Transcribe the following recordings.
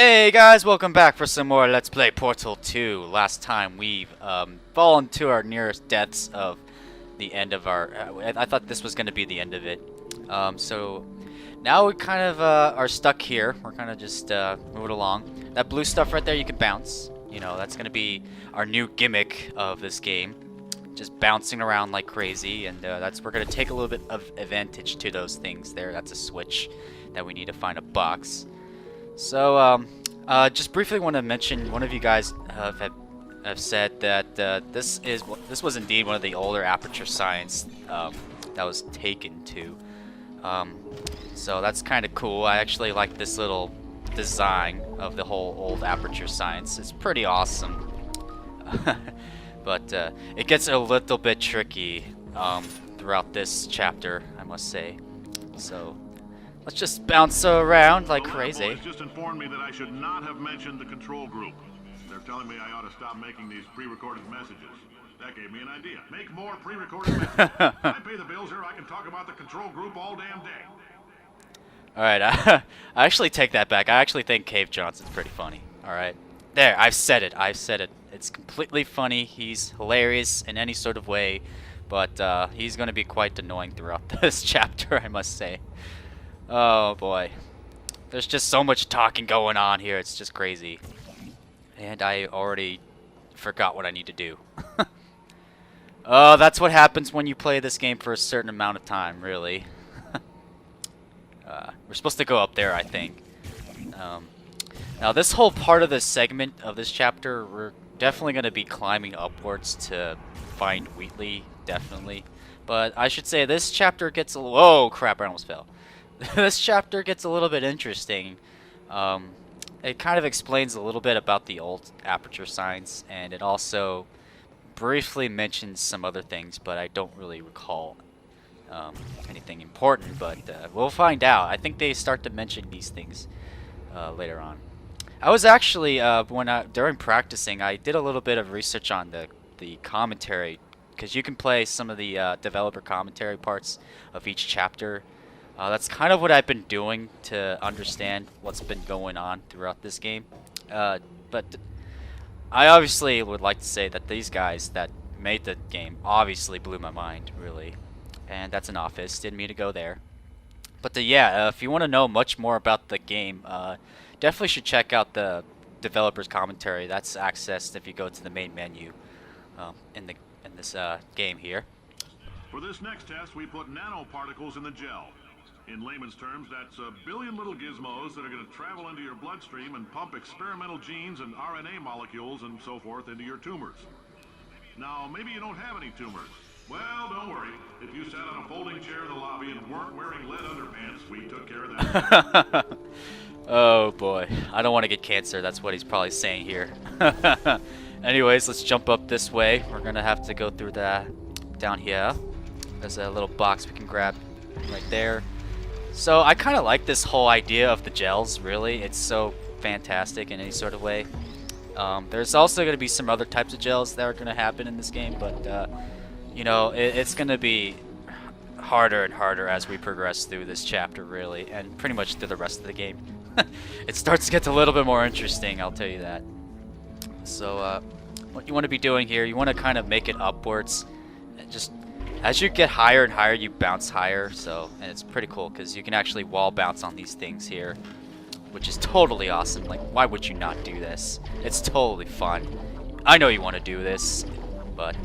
Hey guys, welcome back for some more Let's Play Portal 2. Last time we've fallen to our nearest deaths of the end of our... I thought this was going to be the end of it. So now we kind of are stuck here. We're kind of just moving along. That blue stuff right there you can bounce. You know, that's going to be our new gimmick of this game. Just bouncing around like crazy, and we're going to take a little bit of advantage to those things there. That's a switch that we need to find a box. So, just briefly want to mention, one of you guys have said that this was indeed one of the older Aperture Science that was taken to. So that's kind of cool. I actually like this little design of the whole old Aperture Science. It's pretty awesome. But it gets a little bit tricky throughout this chapter, I must say. So let's just bounce around like crazy. The just informed me that I should not have mentioned the control group. They're telling me I ought to stop making these pre-recorded messages. That gave me an idea. Make more pre-recorded messages. I pay the bills here. I can talk about the control group all damn day. Alright, I actually take that back. I actually think Cave Johnson's pretty funny. Alright. There, I've said it. I've said it. It's completely funny. He's hilarious in any sort of way. But he's going to be quite annoying throughout this chapter, I must say. Oh boy. There's just so much talking going on here. It's just crazy. And I already forgot what I need to do. Oh, that's what happens when you play this game for a certain amount of time, really. We're supposed to go up there, I think. Now, this whole part of this segment of this chapter, we're definitely going to be climbing upwards to find Wheatley, definitely. But I should say this chapter gets a... Whoa, crap, I almost fell. This chapter gets a little bit interesting. It kind of explains a little bit about the old Aperture Science, and it also briefly mentions some other things, but I don't really recall anything important, but we'll find out. I think they start to mention these things later on. I was actually, during practicing, I did a little bit of research on the commentary, because you can play some of the developer commentary parts of each chapter. That's kind of what I've been doing to understand what's been going on throughout this game. But I obviously would like to say that these guys that made the game obviously blew my mind, really. And that's an office. Didn't mean to go there. But yeah, if you want to know much more about the game, definitely should check out the developer's commentary. That's accessed if you go to the main menu in this game here. For this next test, we put nanoparticles in the gel. In layman's terms, that's a billion little gizmos that are going to travel into your bloodstream and pump experimental genes and RNA molecules and so forth into your tumors. Now, maybe you don't have any tumors. Well, don't worry. If you sat on a folding chair in the lobby and weren't wearing lead underpants, we took care of that. Oh boy, I don't want to get cancer. That's what he's probably saying here. Anyways, let's jump up this way. We're going to have to go through down here. There's a little box we can grab right there. So I kind of like this whole idea of the gels, really. It's so fantastic in any sort of way. There's also going to be some other types of gels that are going to happen in this game, but you know, it's going to be harder and harder as we progress through this chapter, really, and pretty much through the rest of the game. It starts to get a little bit more interesting, I'll tell you that. So what you want to be doing here, you want to kind of make it upwards. And just as you get higher and higher, you bounce higher. So, and it's pretty cool because you can actually wall bounce on these things here, which is totally awesome. Like, why would you not do this? It's totally fun. I know you want to do this, but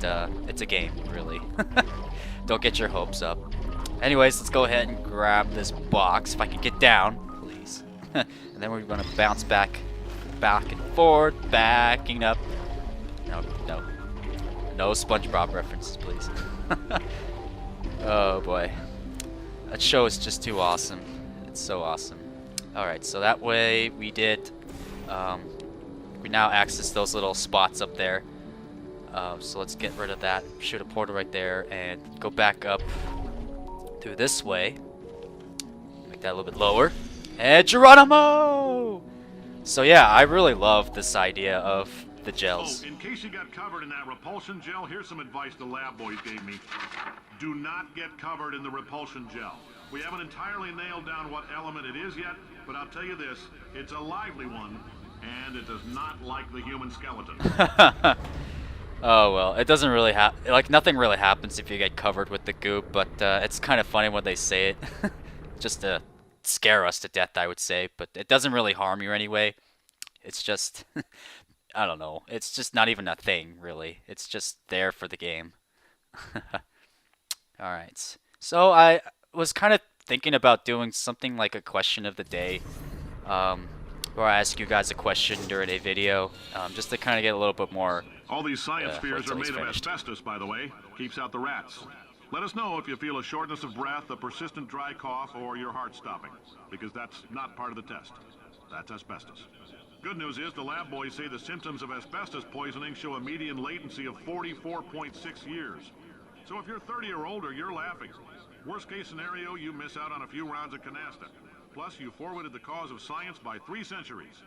it's a game, really. Don't get your hopes up. Anyways, let's go ahead and grab this box if I can get down, please. And then we're gonna bounce back and forth, backing up. No SpongeBob references, please. Oh boy, that show is just too awesome. It's so awesome. Alright, so that way we did we now access those little spots up there. So let's get rid of that, shoot a portal right there, and go back up through this way. Make that a little bit lower. And Geronimo! So yeah, I really love this idea of the gels. Oh, in case you got covered in that repulsion gel, here's some advice the lab boys gave me. Do not get covered in the repulsion gel. We haven't entirely nailed down what element it is yet, but I'll tell you this, it's a lively one, and it does not like the human skeleton. Oh well, it doesn't really like nothing really happens if you get covered with the goop, but it's kind of funny when they say it, just to scare us to death, I would say. But it doesn't really harm you anyway. It's just, I don't know. It's just not even a thing, really. It's just there for the game. All right. So I was kind of thinking about doing something like a question of the day, where I ask you guys a question during a video, just to kind of get a little bit more. All these science spheres are made of finished. asbestos, by the way. Keeps out the rats. Let us know if you feel a shortness of breath, a persistent dry cough, or your heart stopping, because that's not part of the test. That's asbestos. Good news is the lab boys say the symptoms of asbestos poisoning show a median latency of 44.6 years. So if you're 30 or older, you're laughing. Worst case scenario, you miss out on a few rounds of canasta. Plus, you forwarded the cause of science by 3 centuries.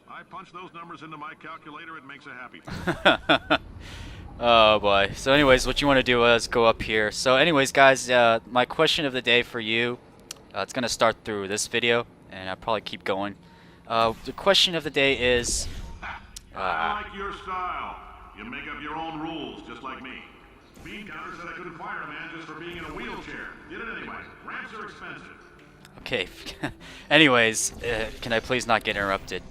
I punch those numbers into my calculator, it makes a happy face. Oh boy. So anyways, what you want to do is go up here. So anyways, guys, my question of the day for you, it's going to start through this video, and I'll probably keep going. The question of the day is... I like your style. You make up your own rules, just like me. Bean Counter said I couldn't fire a man just for being in a wheelchair. Did it anyway. Ramps are expensive. Okay. Anyways, can I please not get interrupted?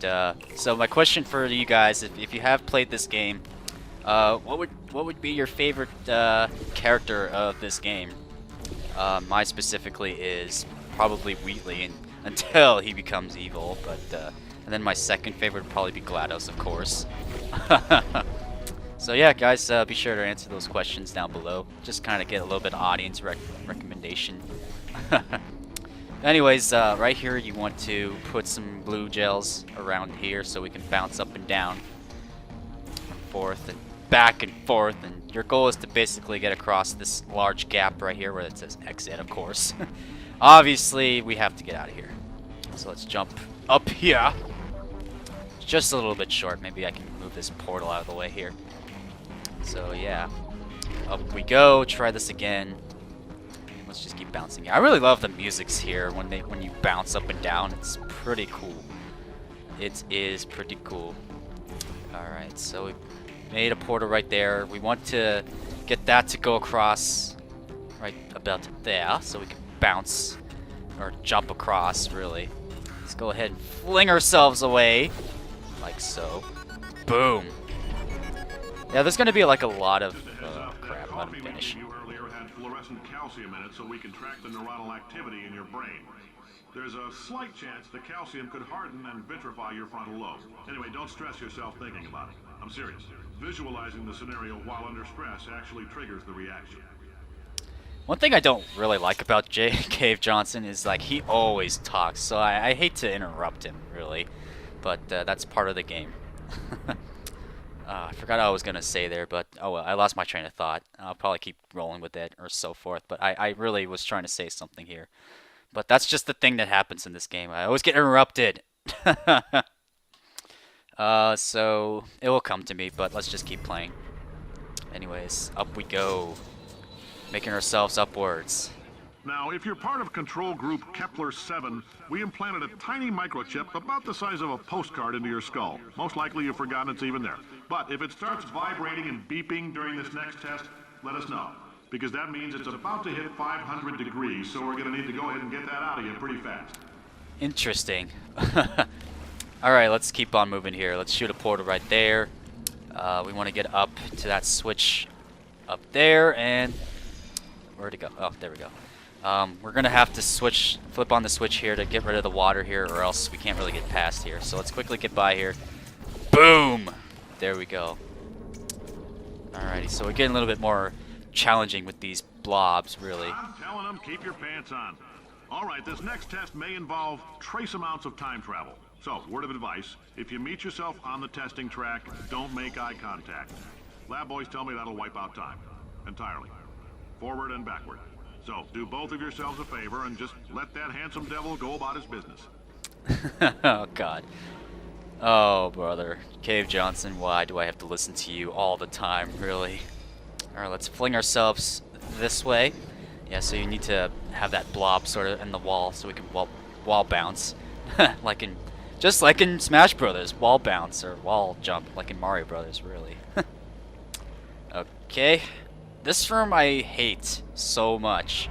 So my question for you guys, if you have played this game, what would be your favorite character of this game? Mine specifically is probably Wheatley, and until he becomes evil. But and then my second favorite would probably be GLaDOS, of course. So yeah, guys, be sure to answer those questions down below. Just kind of get a little bit of audience recommendation. Anyways, right here you want to put some blue gels around here so we can bounce up and down, forth and back and forth, and your goal is to basically get across this large gap right here where it says exit, of course. Obviously, we have to get out of here. So let's jump up here. It's just a little bit short. Maybe I can move this portal out of the way here. So yeah, up we go. Try this again. Let's just keep bouncing. I really love the musics here when you bounce up and down. It's pretty cool. It is pretty cool. All right, so we made a portal right there. We want to get that to go across right about there, so we can bounce or jump across. Really, let's go ahead and fling ourselves away, like so. Boom. Yeah, there's gonna be like a lot of crap. Let me finish. Fluorescent calcium in it so we can track the neuronal activity in your brain. There's a slight chance the calcium could harden and vitrify your frontal lobe. Anyway, don't stress yourself thinking about it. I'm serious. Visualizing the scenario while under stress actually triggers the reaction. One thing I don't really like about Cave Johnson is like he always talks, so I hate to interrupt him, really. But that's part of the game. I forgot what I was going to say there, but oh well, I lost my train of thought. I'll probably keep rolling with it or so forth, but I really was trying to say something here. But that's just the thing that happens in this game. I always get interrupted. So it will come to me, but let's just keep playing. Anyways, up we go. Making ourselves upwards. Now, if you're part of control group Kepler-7, we implanted a tiny microchip about the size of a postcard into your skull. Most likely you've forgotten it's even there. But if it starts vibrating and beeping during this next test, let us know. Because that means it's about to hit 500 degrees, so we're going to need to go ahead and get that out of you pretty fast. Interesting. Alright, let's keep on moving here. Let's shoot a portal right there. We want to get up to that switch up there, and... where'd it go? Oh, there we go. We're going to have to flip on the switch here to get rid of the water here, or else we can't really get past here. So let's quickly get by here. Boom! There we go. Alrighty, so we're getting a little bit more challenging with these blobs, really. I'm telling them, keep your pants on. Alright, this next test may involve trace amounts of time travel. So, word of advice, if you meet yourself on the testing track, don't make eye contact. Lab boys tell me that'll wipe out time. Entirely. Forward and backward. So, do both of yourselves a favor and just let that handsome devil go about his business. Oh, God. Oh, brother. Cave Johnson, why do I have to listen to you all the time, really? Alright, let's fling ourselves this way. Yeah, so you need to have that blob sort of in the wall so we can wall bounce. Just like in Smash Brothers, wall bounce or wall jump, like in Mario Brothers, really. Okay, this room I hate so much.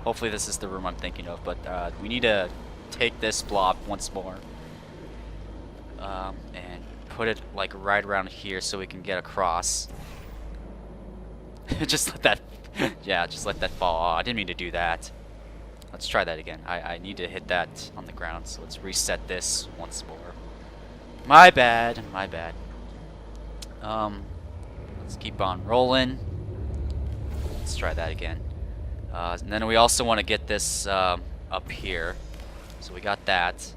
Hopefully this is the room I'm thinking of, but we need to take this blob once more and put it like right around here so we can get across. Just let that, yeah, just let that fall. Oh, I didn't mean to do that. Let's try that again. I need to hit that on the ground, so let's reset this once more. My bad, my bad. Let's keep on rolling. Let's try that again. And then we also want to get this up here. So we got that.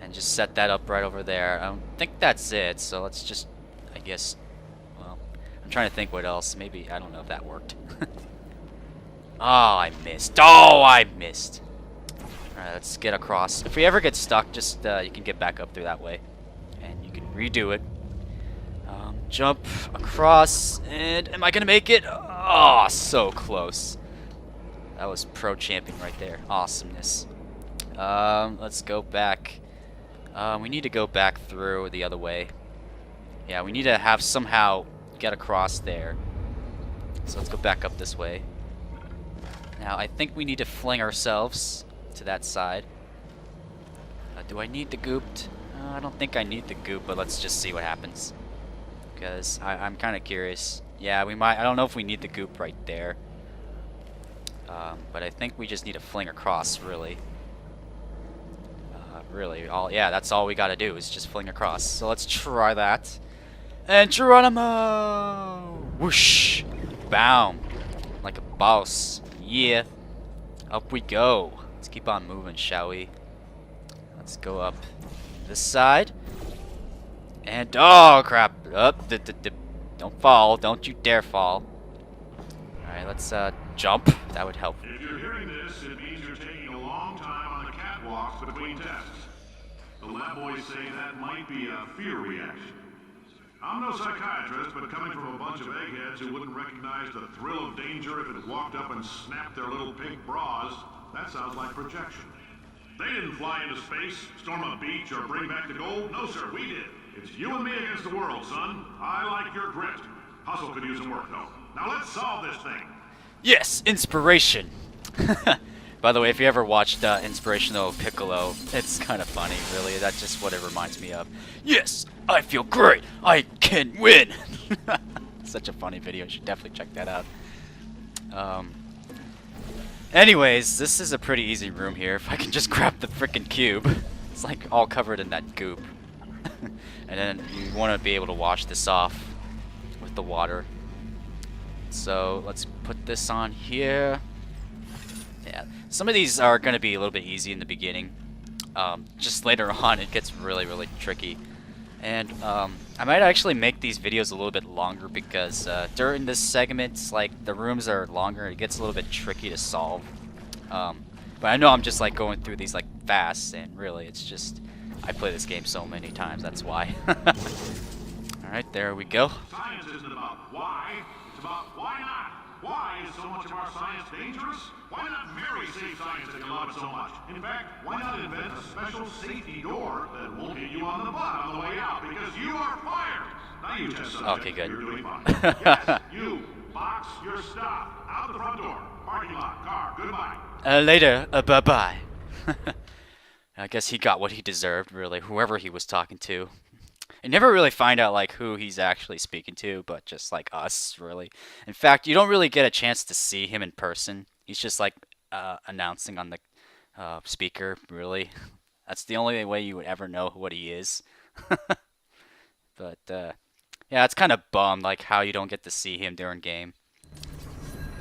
And just set that up right over there. I don't think that's it, so let's just, I guess, well, I'm trying to think what else. Maybe, I don't know if that worked. Oh, I missed. Oh, I missed. Alright, let's get across. If we ever get stuck, just, you can get back up through that way. And you can redo it. Jump across, and am I gonna make it? Oh, so close. That was pro champion right there. Awesomeness. Let's go back. We need to go back through the other way. Yeah, we need to have somehow get across there. So let's go back up this way. Now, I think we need to fling ourselves to that side. Do I need the goop? I don't think I need the goop, but let's just see what happens. Because I'm kind of curious. Yeah, we might. I don't know if we need the goop right there. But I think we just need to fling across, really. Yeah, that's all we gotta do is just fling across. So let's try that. And Geronimo! Whoosh! Boom! Like a boss. Yeah. Up we go. Let's keep on moving, shall we? Let's go up this side. And oh crap! Up, don't fall! Don't you dare fall! All right, let's jump. That would help. If you're hearing this, it means you're taking a long time on the catwalks between tests. The lab boys say that might be a fear reaction. I'm no psychiatrist, but coming from a bunch of eggheads who wouldn't recognize the thrill of danger if it walked up and snapped their little pink bras, that sounds like projection. They didn't fly into space, storm a beach, or bring back the gold. No, sir, we did. It's you and me against the world, son. I like your grit. Hustle could use some work, though. Now let's solve this thing. Yes, inspiration. By the way, if you ever watched Inspirational Piccolo, it's kind of funny, really. That's just what it reminds me of. Yes, I feel great. I can win. Such a funny video. You should definitely check that out. Anyways, this is a pretty easy room here. If I can just grab the frickin' cube. It's like all covered in that goop. And then you want to be able to wash this off with the water. So let's put this on here. Yeah, some of these are going to be a little bit easy in the beginning. Just later on it gets really, really tricky. And I might actually make these videos a little bit longer because during this segment, like, the rooms are longer. It gets a little bit tricky to solve. But I know I'm just like going through these like fast, and really it's just I play this game so many times, that's why. Alright, there we go. Science isn't about why, it's about why not. Why is so much of our science dangerous? Why not marry safe science if you love it so much? In fact, why not invent a special safety door that won't hit you on the butt on the way out, because you are fired. Now you test subject. Okay, good. You're doing fine. Yes, you. Box your stuff. Out the front door. Parking lot. Car. Goodbye. Later, bye-bye. I guess he got what he deserved, really, whoever he was talking to. You never really find out, like, who he's actually speaking to, but just, like, us, really. In fact, you don't really get a chance to see him in person. He's just, like, announcing on the speaker, really. That's the only way you would ever know what he is. But, yeah, it's kind of bummed, like, how you don't get to see him during game.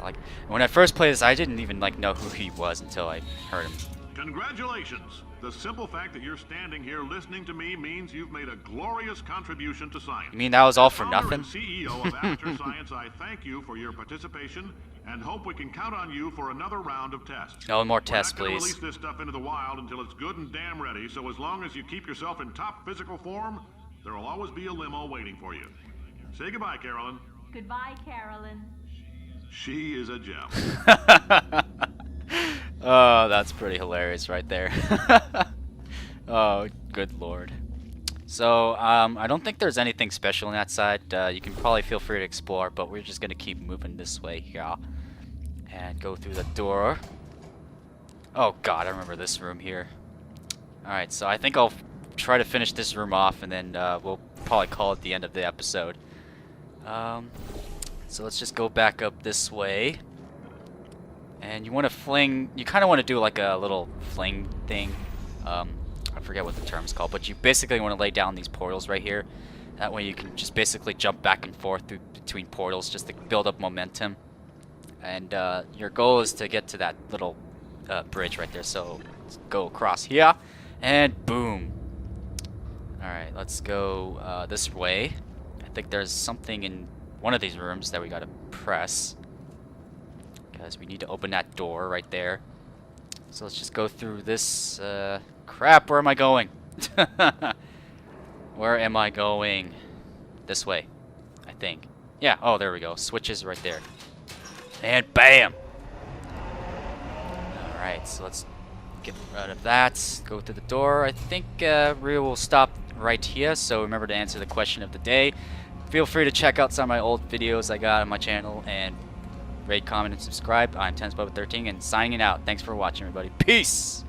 Like, when I first played this, I didn't even, like, know who he was until I heard him. Congratulations! The simple fact that you're standing here listening to me means you've made a glorious contribution to science. You mean that was all for Founder nothing? and CEO of Amateur Science, I thank you for your participation and hope we can count on you for another round of tests. Oh, more tests, We're not gonna please. release this stuff into the wild until it's good and damn ready, so as long as you keep yourself in top physical form, there will always be a limo waiting for you. Say goodbye, Carolyn. Goodbye, Carolyn. She is a gem. Oh, that's pretty hilarious right there. Oh, good lord. So, I don't think there's anything special on that side. You can probably feel free to explore, but we're just gonna keep moving this way here. And go through the door. Oh god, I remember this room here. Alright, so I think I'll try to finish this room off, and then we'll probably call it the end of the episode. So let's just go back up this way. And you want to fling, you kind of want to do like a little fling thing. I forget what the term's called, but you basically want to lay down these portals right here. That way you can just basically jump back and forth between portals just to build up momentum. And your goal is to get to that little bridge right there. So let's go across here, and boom. Alright, let's go this way. I think there's something in one of these rooms that we gotta press, because we need to open that door right there. So let's just go through this. Crap, where am I going? Where am I going? This way, I think. Yeah, oh, there we go. Switches right there. And bam! Alright, so let's get rid of that. Go through the door. I think we will stop right here, so remember to answer the question of the day. Feel free to check out some of my old videos I got on my channel, and rate, comment, and subscribe. I'm TennisBubba13, and signing out. Thanks for watching, everybody. Peace!